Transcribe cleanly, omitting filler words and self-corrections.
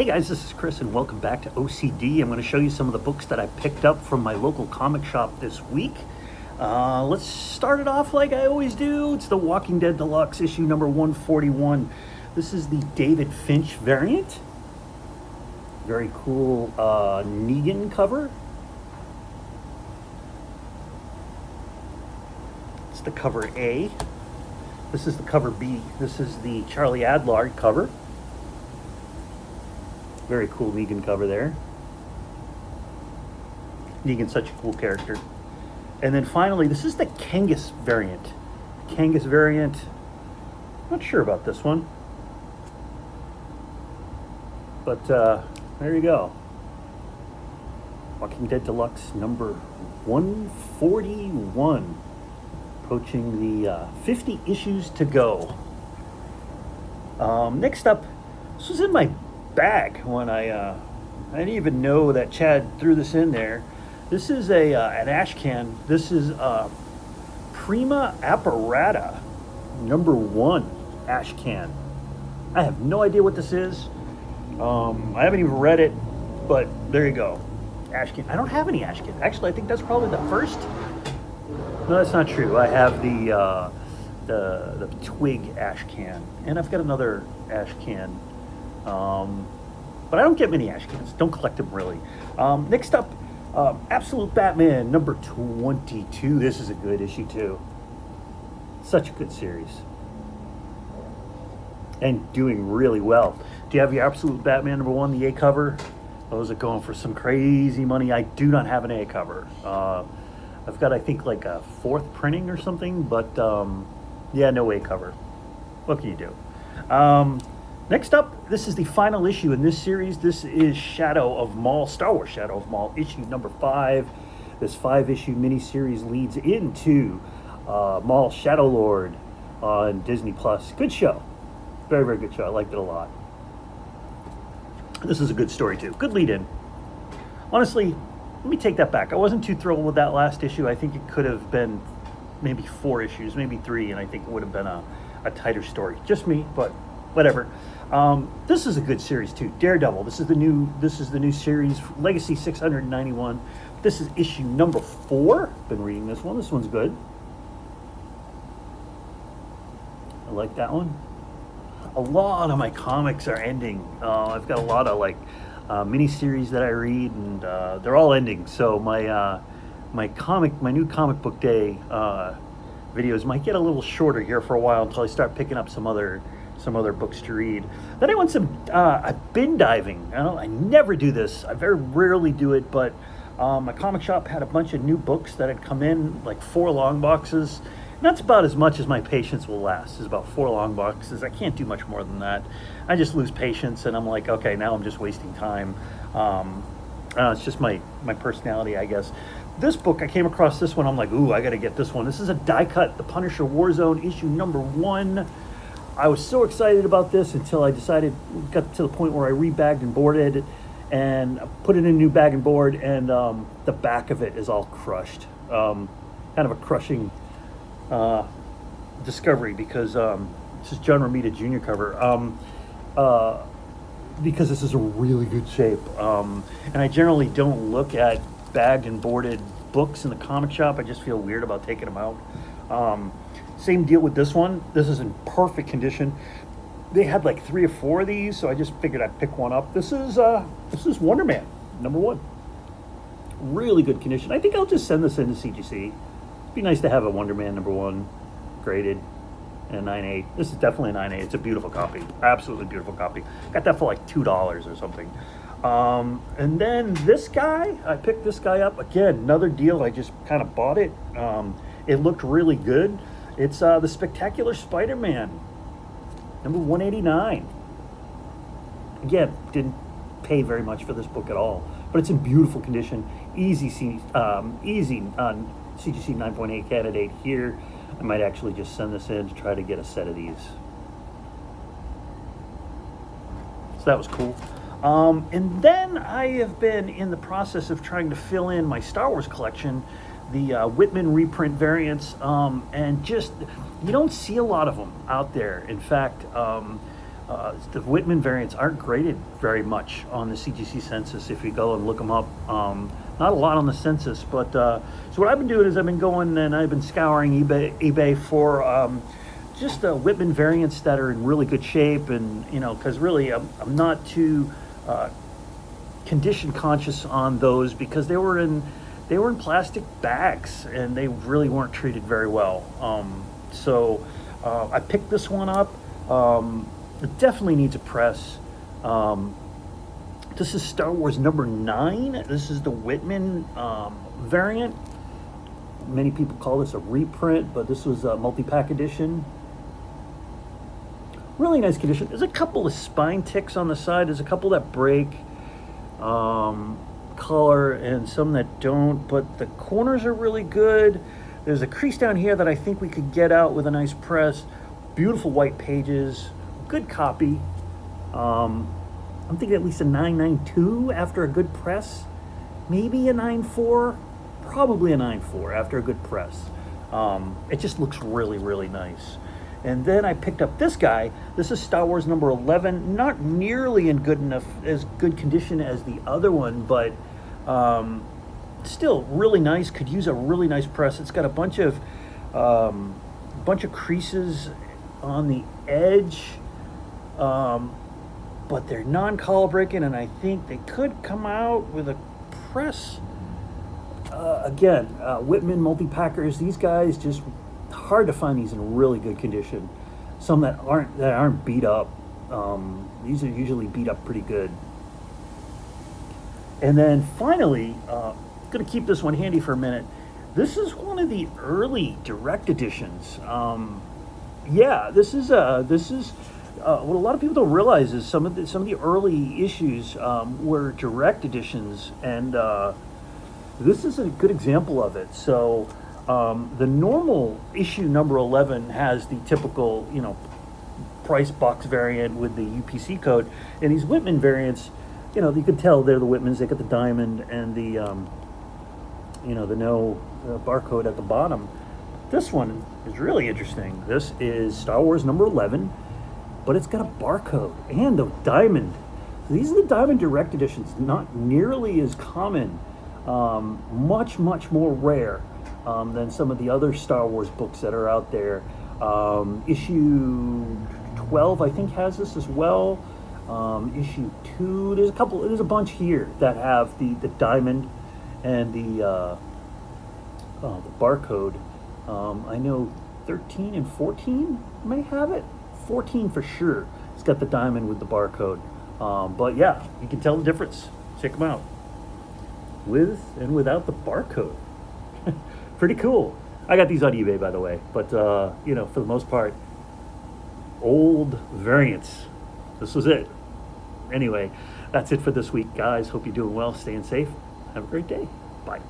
Hey guys, this is Chris and welcome back to OCD. I'm going to show you some of the books that I picked up from my local comic shop this week. Let's start it off like I always do. It's The Walking Dead Deluxe, issue number 141. This is the David Finch variant. Very cool Negan cover. It's the cover A. This is the cover B. This is the Charlie Adlard cover. Very cool Negan cover there. Negan's such a cool character. And then finally, this is the Kangas variant. Kangas variant, not sure about this one. But there you go. Walking Dead Deluxe number 141. Approaching the 50 issues to go. Next up, this was in my bag when I didn't even know that Chad threw this in there. This is an ash can. This is Prima Apparata number 1 ash can. I have no idea what this is. I haven't even read it, but there you go. Ash can. I don't have any ash cans. Actually, I think that's probably the first. No, that's not true. I have the twig ash can, and I've got another ash can. But I don't get many ash cans. Don't collect them really. Next up, Absolute Batman number 22. This is a good issue too. Such a good series. And doing really well. Do you have your Absolute Batman number 1, the A cover? Those are going for some crazy money. I do not have an A cover. I've got, I think, like a 4th printing or something, but yeah, no A cover. What can you do? Next up, this is the final issue in this series. This is Shadow of Maul, Star Wars Shadow of Maul, issue number 5. This 5-issue miniseries leads into Maul Shadow Lord on Disney Plus. Good show. Very, very good show. I liked it a lot. This is a good story, too. Good lead-in. Honestly, let me take that back. I wasn't too thrilled with that last issue. I think it could have been maybe 4 issues, maybe 3, and I think it would have been a tighter story. Just me, but whatever. This is a good series too. Daredevil. This is the new series, Legacy 691. This is issue number 4. Been reading this one. This one's good. I like that one. A lot of my comics are ending. I've got a lot of like mini-series that I read, and they're all ending. So my new comic book day videos might get a little shorter here for a while until I start picking up some other books to read. Then I went I've been diving. I never do this. I very rarely do it, but my comic shop had a bunch of new books that had come in, like 4 long boxes. And that's about as much as my patience will last, is about 4 long boxes. I can't do much more than that. I just lose patience, and I'm like, okay, now I'm just wasting time. It's just my personality, I guess. This book, I came across this one. I'm like, ooh, I got to get this one. This is a die cut, The Punisher Warzone, issue number 1. I was so excited about this until I got to the point where I rebagged and boarded it and put it in a new bag and board, and the back of it is all crushed. Kind of a crushing discovery, because this is John Romita Jr. cover. Because this is a really good shape. And I generally don't look at bagged and boarded books in the comic shop. I just feel weird about taking them out. Same deal with this one. This is in perfect condition. They had like 3 or 4 of these, so I just figured I'd pick one up. This is Wonder Man number 1. Really good condition. I think I'll just send this in to CGC. It'd be nice to have a Wonder Man number 1 graded and a 9.8. This is definitely a 9.8. It's a beautiful copy. Absolutely beautiful copy. Got that for like $2 or something. And then this guy, I picked this guy up. Again, another deal. I just kind of bought it. It looked really good. It's the Spectacular Spider-Man, number 189. Again, didn't pay very much for this book at all, but it's in beautiful condition. Easy on CGC 9.8 candidate here. I might actually just send this in to try to get a set of these. So that was cool. And then I have been in the process of trying to fill in my Star Wars collection, the Whitman reprint variants, and just, you don't see a lot of them out there. In fact, The Whitman variants aren't graded very much on the CGC census if you go and look them up. Not a lot on the census, but so what I've been doing is I've been going and I've been scouring eBay for just Whitman variants that are in really good shape, and because really I'm not too condition conscious on those because they were in plastic bags and they really weren't treated very well. So I picked this one up. It definitely needs a press. This is Star Wars number 9. This is the Whitman variant. Many people call this a reprint, but this was a multi-pack edition. Really nice condition. There's a couple of spine ticks on the side. There's a couple that break color and some that don't, but the corners are really good. There's a crease down here that I think we could get out with a nice press. Beautiful white pages, good copy. I'm thinking at least a 992 after a good press, maybe a 94, probably a 94 after a good press. It just looks really, really nice. And then I picked up this guy. This is Star Wars number 11, not nearly in as good condition as the other one, but still really nice. Could use a really nice press. It's got a bunch of creases on the edge, but they're non-collar breaking, and I think they could come out with a press. Again, Whitman multi-packers. These guys just hard to find these in really good condition. Some that aren't beat up. These are usually beat up pretty good. And then finally, going to keep this one handy for a minute. This is one of the early direct editions. This is what a lot of people don't realize is some of the early issues were direct editions, and this is a good example of it. So the normal issue number 11 has the typical, price box variant with the UPC code, and these Whitman variants, you can tell they're the Whitmans. They got the diamond and the no barcode at the bottom. This one is really interesting. This is Star Wars number 11, but it's got a barcode and a diamond. So these are the diamond direct editions, not nearly as common, much more rare than some of the other Star Wars books that are out there. Issue 12, I think, has this as well. Issue 2, there's a bunch here that have the diamond and the barcode. I know 13 and 14 may have it. 14 for sure. It's got the diamond with the barcode. But yeah, you can tell the difference. Check them out. With and without the barcode. Pretty cool. I got these on eBay, by the way. But, for the most part, old variants. This was it. Anyway, that's it for this week, guys. Hope you're doing well, staying safe. Have a great day. Bye.